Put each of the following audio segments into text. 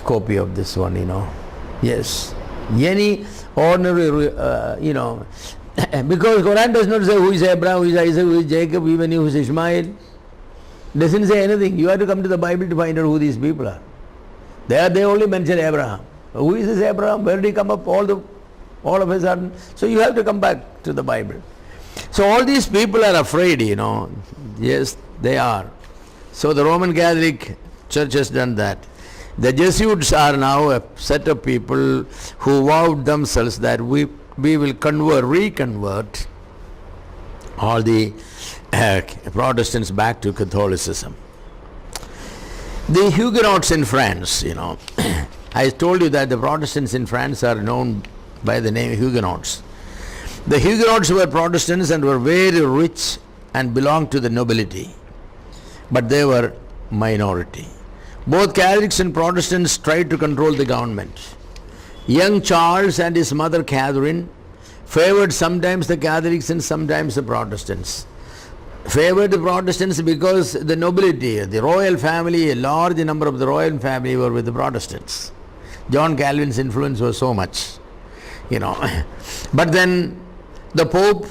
copy of this one, Yes. Any ordinary, because Quran does not say who is Abraham, who is Isaac, who is Jacob, even who is Ishmael. Doesn't say anything. You have to come to the Bible to find out who these people are. They only mention Abraham. Who is this Abraham? Where did he come up all of a sudden? So you have to come back to the Bible. So all these people are afraid, Yes, they are. So the Roman Catholic Church has done that. The Jesuits are now a set of people who vowed themselves that we will reconvert all the Protestants back to Catholicism. The Huguenots in France, I told you that the Protestants in France are known by the name Huguenots. The Huguenots were Protestants and were very rich and belonged to the nobility, but they were minority. Both Catholics and Protestants tried to control the government. Young Charles and his mother Catherine favored sometimes the Catholics and sometimes the Protestants. Favored the Protestants because the nobility, the royal family, a large number of the royal family were with the Protestants. John Calvin's influence was so much, But then the Pope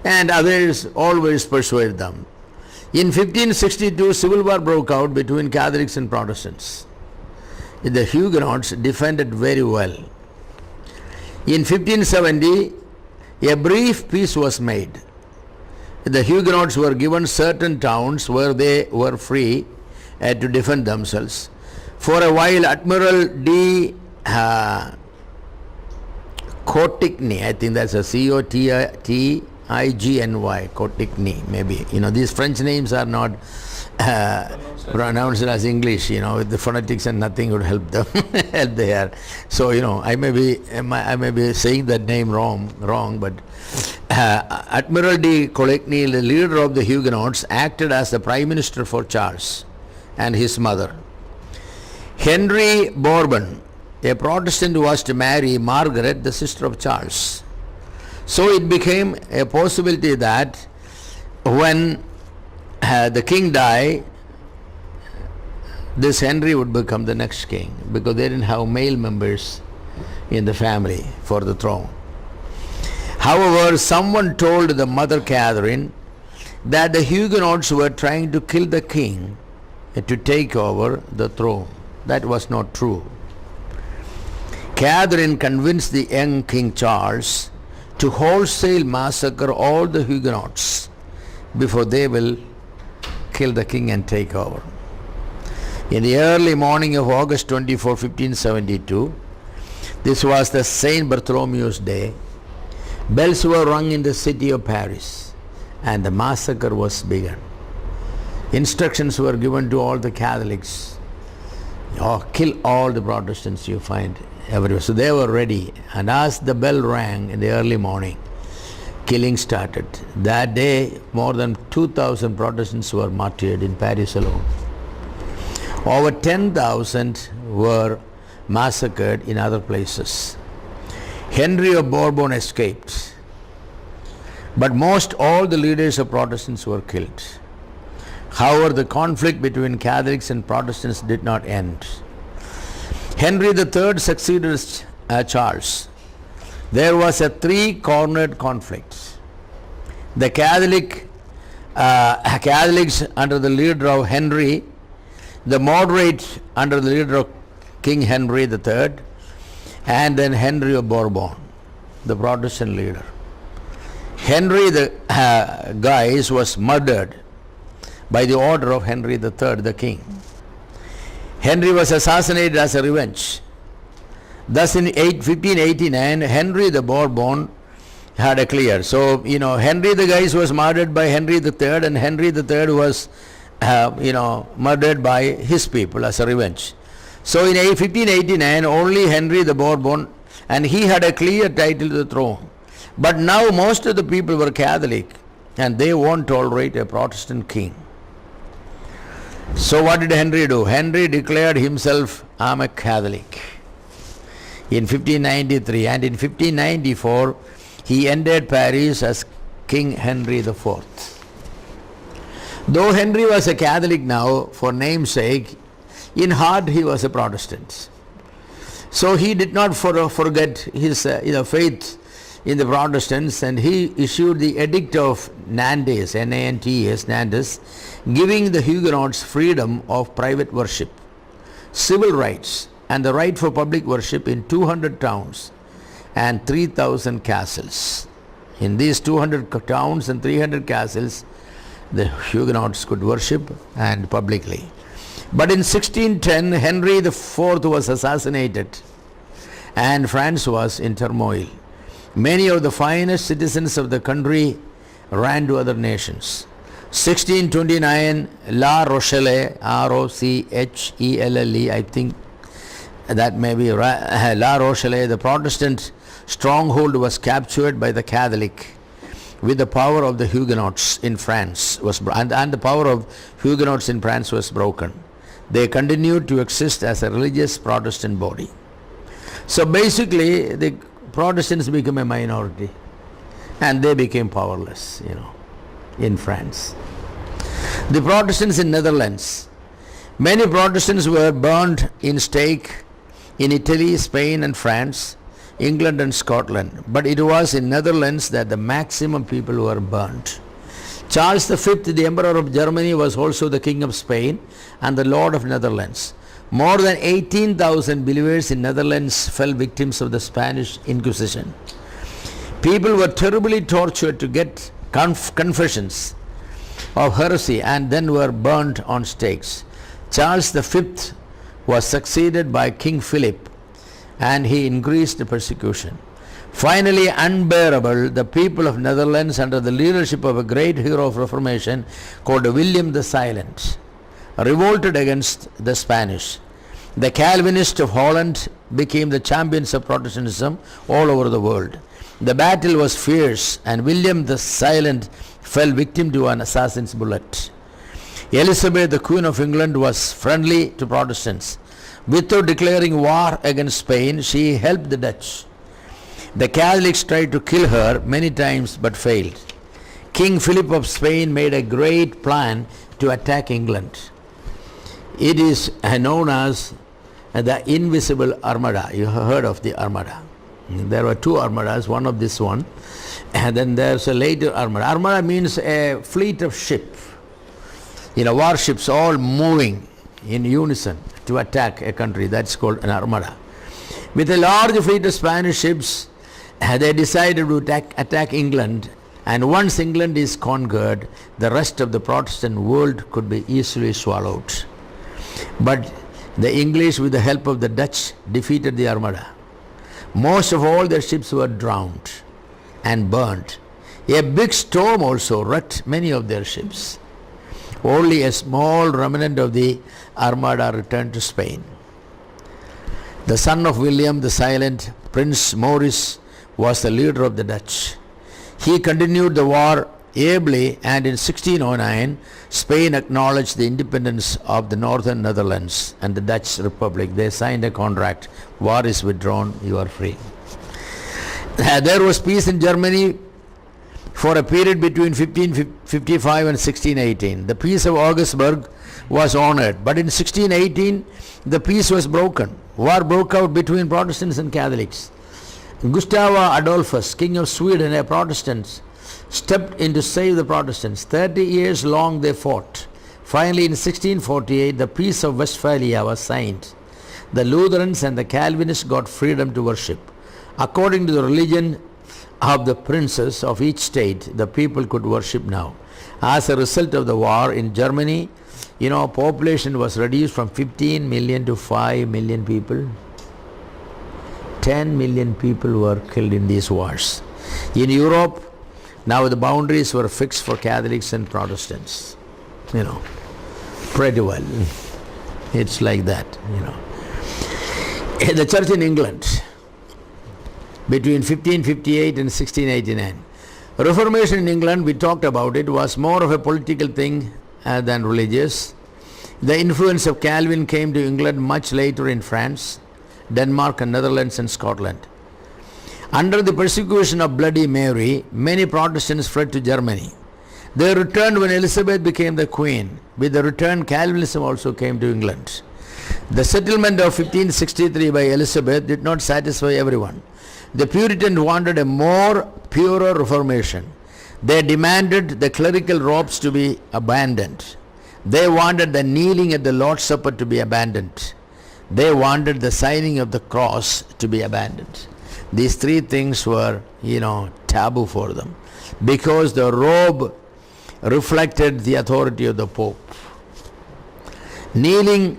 and others always persuaded them. In 1562, civil war broke out between Catholics and Protestants. The Huguenots defended very well. In 1570, a brief peace was made. The Huguenots were given certain towns where they were free to defend themselves. For a while, Admiral de Cotigny, I think that's a Cotigny, Cotigny, maybe. These French names are not pronounced as English, with the phonetics and nothing would help them help there. So, I may be saying that name wrong, but Admiral de Coligny, the leader of the Huguenots, acted as the prime minister for Charles and his mother. Henry Bourbon, a Protestant, was to marry Margaret, the sister of Charles. So it became a possibility that when the king died, this Henry would become the next king, because they didn't have male members in the family for the throne. However, someone told the mother Catherine that the Huguenots were trying to kill the king to take over the throne. That was not true. Catherine convinced the young King Charles to wholesale massacre all the Huguenots before they will kill the king and take over. In the early morning of August 24, 1572, this was the Saint Bartholomew's Day, bells were rung in the city of Paris and the massacre was begun. Instructions were given to all the Catholics, kill all the Protestants you find everywhere. So they were ready, and as the bell rang in the early morning, killing started. That day, more than 2,000 Protestants were martyred in Paris alone. Over 10,000 were massacred in other places. Henry of Bourbon escaped, but most all the leaders of Protestants were killed. However, the conflict between Catholics and Protestants did not end. Henry III succeeded Charles. There was a three-cornered conflict. The Catholics under the leader of Henry, the moderate under the leader of King Henry III, and then Henry of Bourbon, the Protestant leader. Henry the Guise was murdered by the order of Henry III, the king. Henry was assassinated as a revenge. Thus in 1589, Henry the Bourbon had a clear. So, Henry the Guise was murdered by Henry III, and Henry III was, murdered by his people as a revenge. So in 1589, only Henry the Bourbon, and he had a clear title to the throne. But now most of the people were Catholic, and they won't tolerate a Protestant king. So what did Henry do? Henry declared himself, I'm a Catholic, in 1593, and in 1594 he entered Paris as King Henry IV. Though Henry was a Catholic now, for namesake, in heart he was a Protestant. So he did not forget his faith in the Protestants, and he issued the Edict of Nantes, Nantes, Nantes, giving the Huguenots freedom of private worship, civil rights, and the right for public worship in 200 towns and 3,000 castles. In these 200 towns and 300 castles, the Huguenots could worship and publicly. But in 1610, Henry IV was assassinated and France was in turmoil. Many of the finest citizens of the country ran to other nations. 1629, La Rochelle, Rochelle, I think that may be La Rochelle, the Protestant stronghold, was captured by the Catholic, with the power of the Huguenots in France and the power of Huguenots in France was broken. They continued to exist as a religious Protestant body. So basically the Protestants became a minority and they became powerless, in France. The Protestants in Netherlands. Many Protestants were burned in stake in Italy, Spain and France, England and Scotland. But it was in Netherlands that the maximum people were burnt. Charles V, the Emperor of Germany, was also the King of Spain and the Lord of Netherlands. More than 18,000 believers in Netherlands fell victims of the Spanish Inquisition. People were terribly tortured to get confessions of heresy and then were burnt on stakes. Charles V was succeeded by King Philip, and he increased the persecution. Finally, unbearable, the people of Netherlands, under the leadership of a great hero of Reformation called William the Silent, revolted against the Spanish. The Calvinists of Holland became the champions of Protestantism all over the world. The battle was fierce, and William the Silent fell victim to an assassin's bullet. Elizabeth, the Queen of England, was friendly to Protestants. Without declaring war against Spain, she helped the Dutch. The Catholics tried to kill her many times but failed. King Philip of Spain made a great plan to attack England. It is known as the Invisible Armada. You have heard of the Armada. There were two armadas, one of this one, and then there's a later armada. Armada means a fleet of ships, warships all moving in unison to attack a country. That's called an armada. With a large fleet of Spanish ships, they decided to attack England, and once England is conquered, the rest of the Protestant world could be easily swallowed. But the English, with the help of the Dutch, defeated the armada. Most of all their ships were drowned and burnt. A big storm also wrecked many of their ships. Only a small remnant of the armada returned to Spain. The son of William the Silent, Prince Maurice, was the leader of the Dutch. He continued the war ably, and in 1609 Spain acknowledged the independence of the northern Netherlands and the Dutch Republic. They signed a contract. War is withdrawn, you are free. There was peace in Germany for a period between 1555 and 1618. The Peace of Augsburg was honored, but in 1618 the peace was broken. War broke out between Protestants and Catholics. Gustav Adolphus, King of Sweden, a Protestant, stepped in to save the Protestants. 30 years long they fought. Finally, in 1648, the Peace of Westphalia was signed. The Lutherans and the Calvinists got freedom to worship. According to the religion of the princes of each state, the people could worship now. As a result of the war in Germany, population was reduced from 15 million to 5 million people. 10 million people were killed in these wars. In Europe, now the boundaries were fixed for Catholics and Protestants. Pretty well. It's like that, The church in England, between 1558 and 1689. Reformation in England, we talked about it, was more of a political thing than religious. The influence of Calvin came to England much later in France, Denmark and Netherlands and Scotland. Under the persecution of Bloody Mary, many Protestants fled to Germany. They returned when Elizabeth became the queen. With the return, Calvinism also came to England. The settlement of 1563 by Elizabeth did not satisfy everyone. The Puritans wanted a more purer reformation. They demanded the clerical robes to be abandoned. They wanted the kneeling at the Lord's Supper to be abandoned. They wanted the signing of the cross to be abandoned. These three things were, taboo for them, because the robe reflected the authority of the Pope. Kneeling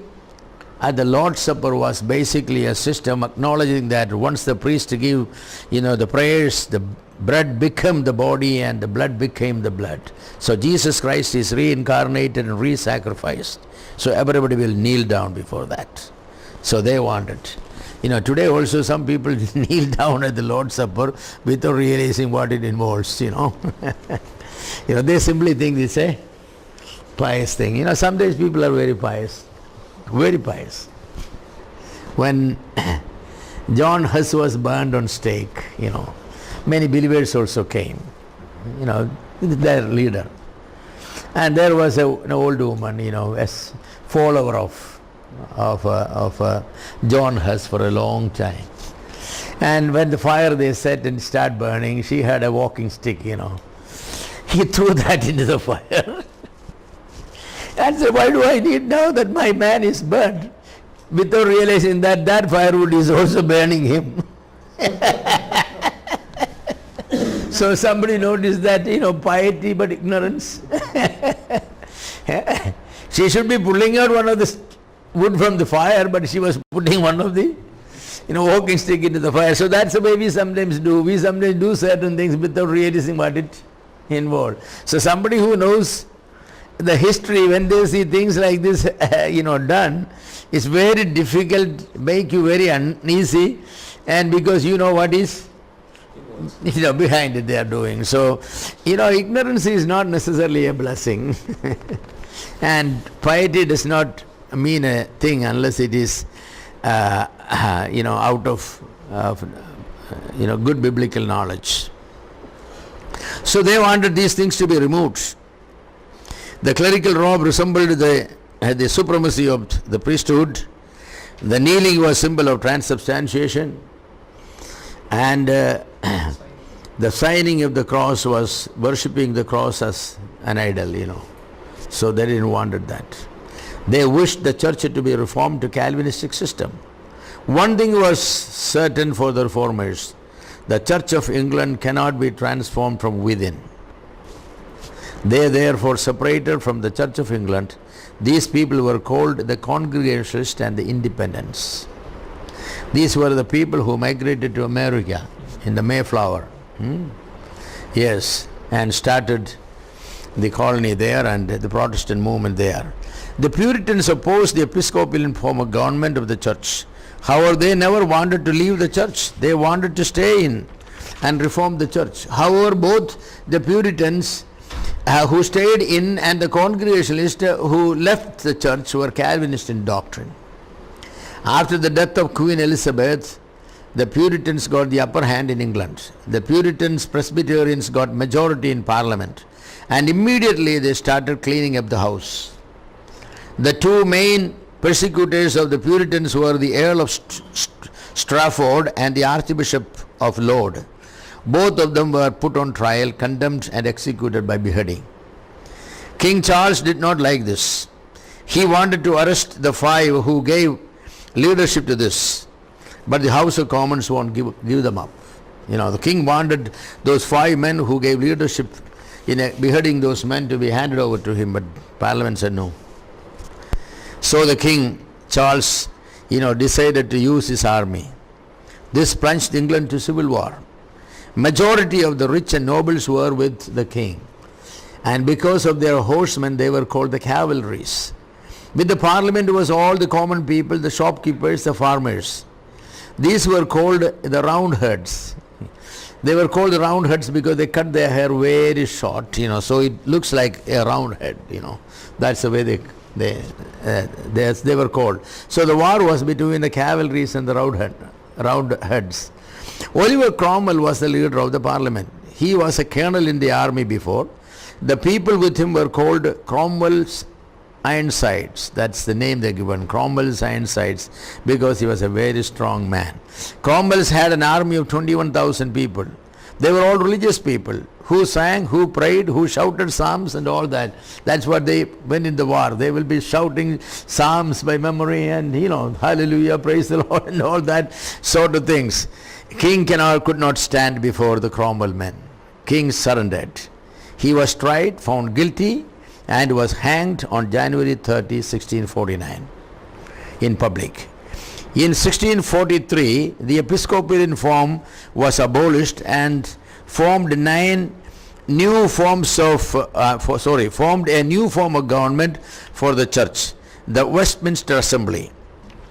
at the Lord's Supper was basically a system acknowledging that once the priest give, the prayers, the bread became the body and the blood became the blood. So Jesus Christ is reincarnated and re-sacrificed. So everybody will kneel down before that. So they wanted. Today also some people kneel down at the Lord's Supper without realizing what it involves, They simply think it's a pious thing. Sometimes people are very pious. Very pious. When John Huss was burned on stake, many believers also came, their leader. And there was an old woman, a follower of John Huss for a long time. And when the fire they set and start burning, she had a walking stick, He threw that into the fire. And said, why do I need now that my man is burned? Without realizing that firewood is also burning him. So somebody noticed that, piety but ignorance. She should be pulling out one of the wood from the fire, but she was putting one of the, walking stick into the fire. So that's the way we sometimes do. We sometimes do certain things without realizing what it involves. So somebody who knows the history, when they see things like this, done, it's very difficult, make you very uneasy, and because you know what is, behind it they are doing. So, ignorance is not necessarily a blessing, and piety does not mean a thing unless it is, out of good biblical knowledge. So they wanted these things to be removed. The clerical robe resembled the supremacy of the priesthood. The kneeling was symbol of transubstantiation, and the signing of the cross was worshipping the cross as an idol, So they didn't want that. They wished the church to be reformed to Calvinistic system. One thing was certain for the reformers: the Church of England cannot be transformed from within. They therefore separated from the Church of England. These people were called the Congregationalists and the Independents. These were the people who migrated to America in the Mayflower. Yes, and started the colony there and the Protestant movement there. The Puritans opposed the Episcopal form of government of the church. However, they never wanted to leave the church. They wanted to stay in and reform the church. However, both the Puritans who stayed in and the Congregationalists who left the church were Calvinist in doctrine. After the death of Queen Elizabeth, the Puritans got the upper hand in England. The Puritans, Presbyterians got majority in Parliament, and immediately they started cleaning up the house. The two main persecutors of the Puritans were the Earl of Strafford and the Archbishop of Lord. Both of them were put on trial, condemned and executed by beheading. King Charles did not like this. He wanted to arrest the five who gave leadership to this, but the House of Commons won't give them up. The king wanted those 5 men who gave leadership in beheading those men to be handed over to him, but Parliament said no. So the King Charles, decided to use his army. This plunged England to civil war. Majority of the rich and nobles were with the king, and because of their horsemen they were called the cavalries. With the Parliament was all the common people, the shopkeepers, the farmers. These were called the Roundheads. They were called the Roundheads because they cut their hair very short, so it looks like a round head, That's the way they were called. So the war was between the cavalries and the Roundheads. Oliver Cromwell was the leader of the Parliament. He was a colonel in the army before. The people with him were called Cromwell's Ironsides. That's the name they given, Cromwell's Ironsides, because he was a very strong man. Cromwell's had an army of 21,000 people. They were all religious people who sang, who prayed, who shouted psalms and all that. That's what they, when in the war, they will be shouting psalms by memory and, hallelujah, praise the Lord and all that sort of things. King could not stand before the Cromwell men. King surrendered. He was tried, found guilty, and was hanged on January 30, 1649 in public. In 1643, the Episcopalian form was abolished and formed a new form of government for the church, the Westminster Assembly.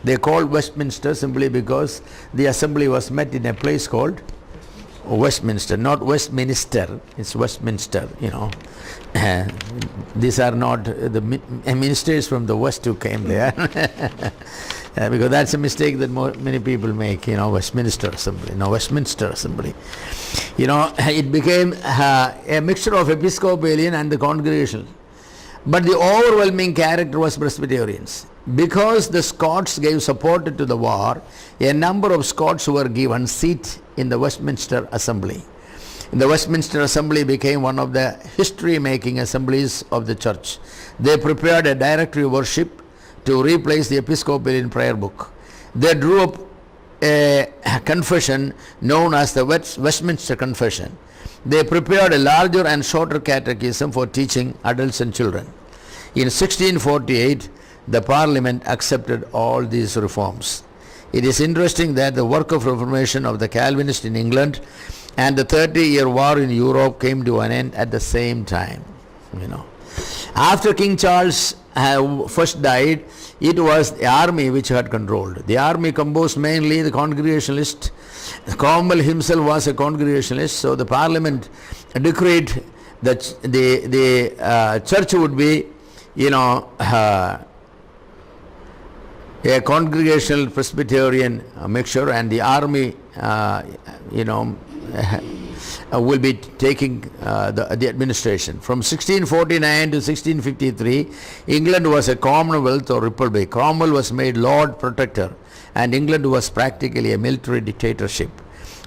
They called Westminster simply because the assembly was met in a place called Westminster, not Westminster, it's Westminster, These are not the ministers from the West who came there. Because that's a mistake that many people make, Westminster Assembly. Westminster Assembly. It became a mixture of Episcopalian and the Congregational. But the overwhelming character was Presbyterians. Because the Scots gave support to the war, a number of Scots were given seat in the Westminster Assembly. The Westminster Assembly became one of the history-making assemblies of the church. They prepared a directory of worship to replace the Episcopalian prayer book. They drew up a confession known as the Westminster Confession. They prepared a larger and shorter catechism for teaching adults and children. In 1648, the Parliament accepted all these reforms. It is interesting that the work of Reformation of the Calvinists in England and the 30-year war in Europe came to an end at the same time. After King Charles first died, it was the army which had controlled. The army composed mainly the Congregationalists. Cromwell himself was a Congregationalist, so the Parliament decreed that the church would be, a Congregational Presbyterian mixture, and the army, will be taking the administration. From 1649 to 1653, England was a Commonwealth or Republic. Cromwell was made Lord Protector, and England was practically a military dictatorship.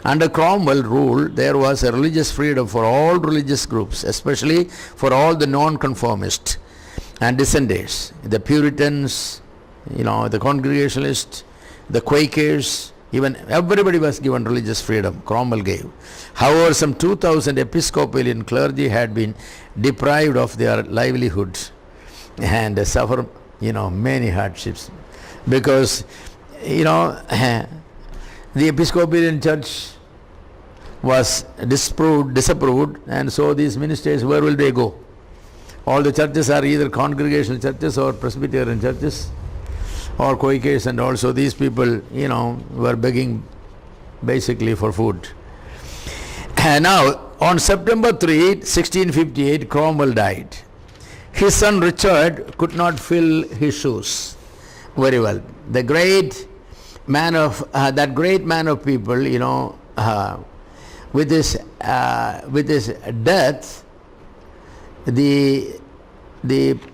Under Cromwell rule, there was a religious freedom for all religious groups, especially for all the non-conformists and dissenters, the Puritans, the Congregationalists, the Quakers, even everybody was given religious freedom. Cromwell gave. However, some 2,000 Episcopalian clergy had been deprived of their livelihoods and suffer, many hardships, because, the Episcopalian Church was disapproved, and so these ministers, where will they go? All the churches are either Congregational churches or Presbyterian churches, or Quakers, and also these people, were begging basically for food. And now, on September 3, 1658, Cromwell died. His son Richard could not fill his shoes very well. The great man of, that great man of people, with his death, the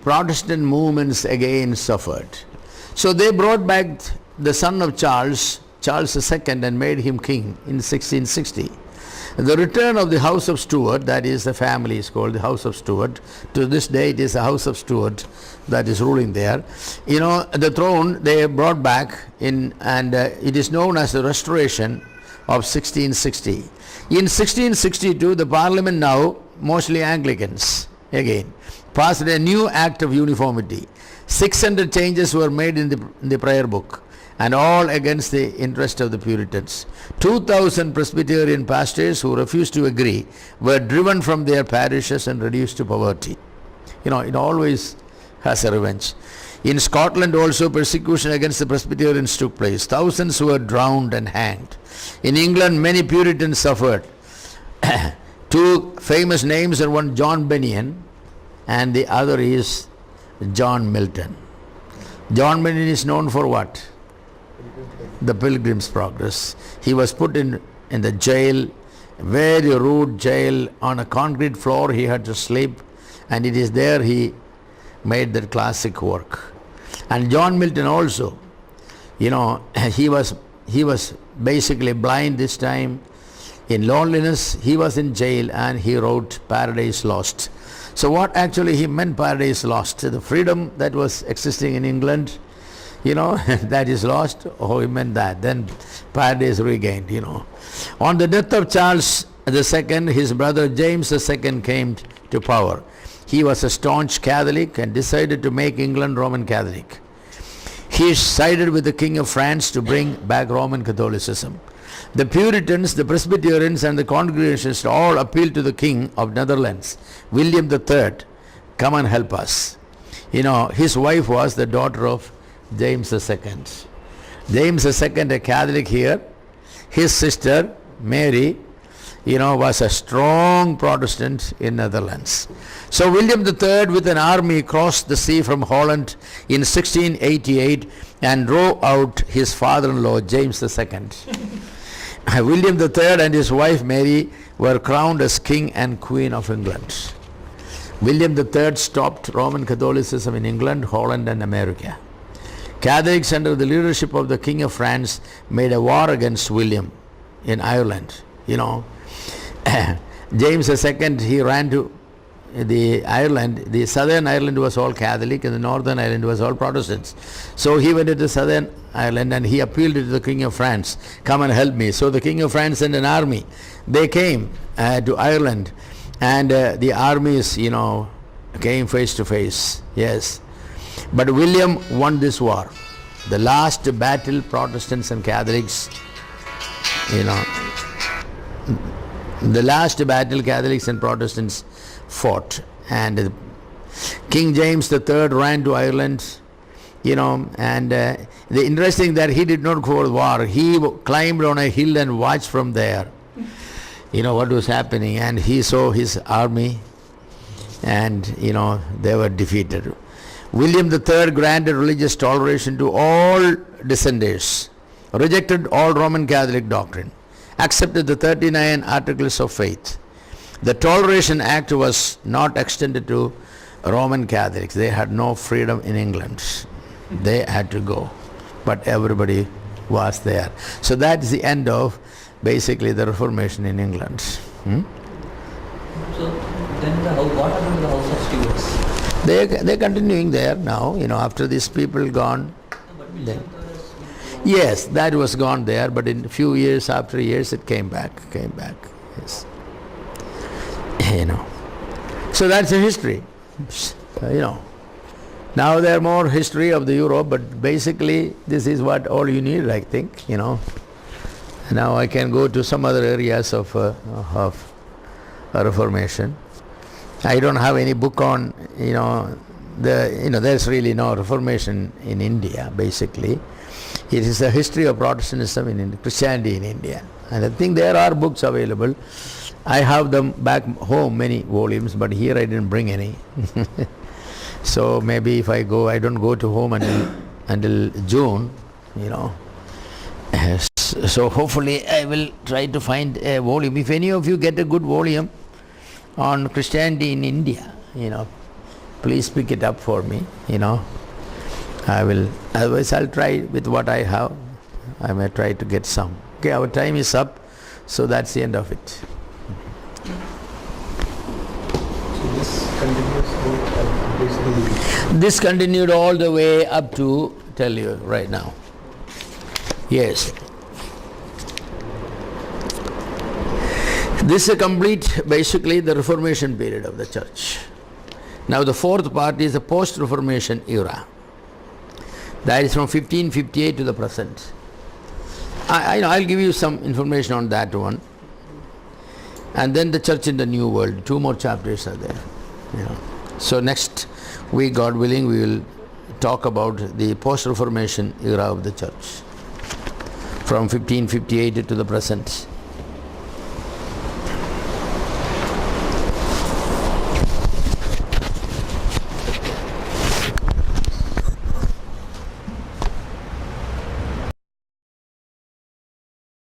Protestant movements again suffered. So they brought back the son of Charles II, and made him king in 1660. The return of the House of Stuart, that is, the family is called the House of Stuart. To this day it is the House of Stuart that is ruling there. The throne they brought back in, and it is known as the Restoration of 1660. In 1662, the Parliament, now mostly Anglicans again, passed a new Act of Uniformity. 600 changes were made in the prayer book, and all against the interest of the Puritans. 2,000 Presbyterian pastors who refused to agree were driven from their parishes and reduced to poverty. It always has a revenge. In Scotland also, persecution against the Presbyterians took place. Thousands were drowned and hanged. In England, many Puritans suffered. Two famous names are, one John Bunyan and the other is John Milton. John Bunyan is known for what? The Pilgrim's Progress. He was put in the jail, very rude jail, on a concrete floor. He had to sleep, and it is there he made that classic work. And John Milton also, he was basically blind this time. In loneliness, he was in jail and he wrote Paradise Lost. So what actually he meant Paradise Lost? The freedom that was existing in England, that is lost. Oh, he meant that. Then Paradise regained, On the death of Charles II, his brother James II came to power. He was a staunch Catholic and decided to make England Roman Catholic. He sided with the King of France to bring back Roman Catholicism. The Puritans, the Presbyterians and the Congregationalists all appealed to the King of Netherlands, William III, come and help us. His wife was the daughter of James II. James II, a Catholic here. His sister, Mary, was a strong Protestant in Netherlands. So William III with an army crossed the sea from Holland in 1688 and drove out his father-in-law, James II. William III and his wife Mary were crowned as King and Queen of England. William III stopped Roman Catholicism in England, Holland and America. Catholics under the leadership of the King of France made a war against William in Ireland. James II, he ran to the Ireland. The southern Ireland was all Catholic and the northern Ireland was all Protestants. So he went into southern Ireland and he appealed to the King of France, come and help me. So the King of France sent an army. They came to Ireland and the armies, came face to face. Yes. But William won this war. The last battle Protestants and Catholics, the last battle Catholics and Protestants fought. And King James III ran to Ireland, and the interesting that he did not go to war. He climbed on a hill and watched from there, what was happening. And he saw his army and, they were defeated. William III granted religious toleration to all dissenters, rejected all Roman Catholic doctrine, accepted the 39 Articles of Faith. The Toleration Act was not extended to Roman Catholics. They had no freedom in England. They had to go. But everybody was there. So that is the end of basically the Reformation in England. So then what happened to the House of Stuarts? They're continuing there now, after these people gone. Yes, that was gone there, but in a few years, after years, it came back, yes. So that's the history, Now there are more history of the Europe, but basically this is what all you need, I think, Now I can go to some other areas of Reformation. I don't have any book on, there's really no Reformation in India, basically. It is a history of Protestantism in Christianity in India. And I think there are books available. I have them back home, many volumes, but here I didn't bring any. So maybe if I go, I don't go to home until June, So hopefully I will try to find a volume. If any of you get a good volume on Christianity in India, please pick it up for me, I will, otherwise I'll try with what I have. I may try to get some. Okay, our time is up, so that's the end of it. So this continues basically. This continued all the way up to, tell you right now. Yes. This is a complete, basically the Reformation period of the church. Now the fourth part is the post-Reformation era. That is from 1558 to the present. I'll give you some information on that one. And then the church in the New World. 2 more chapters are there. So next week, God willing, we will talk about the post-Reformation era of the church. From 1558 to the present.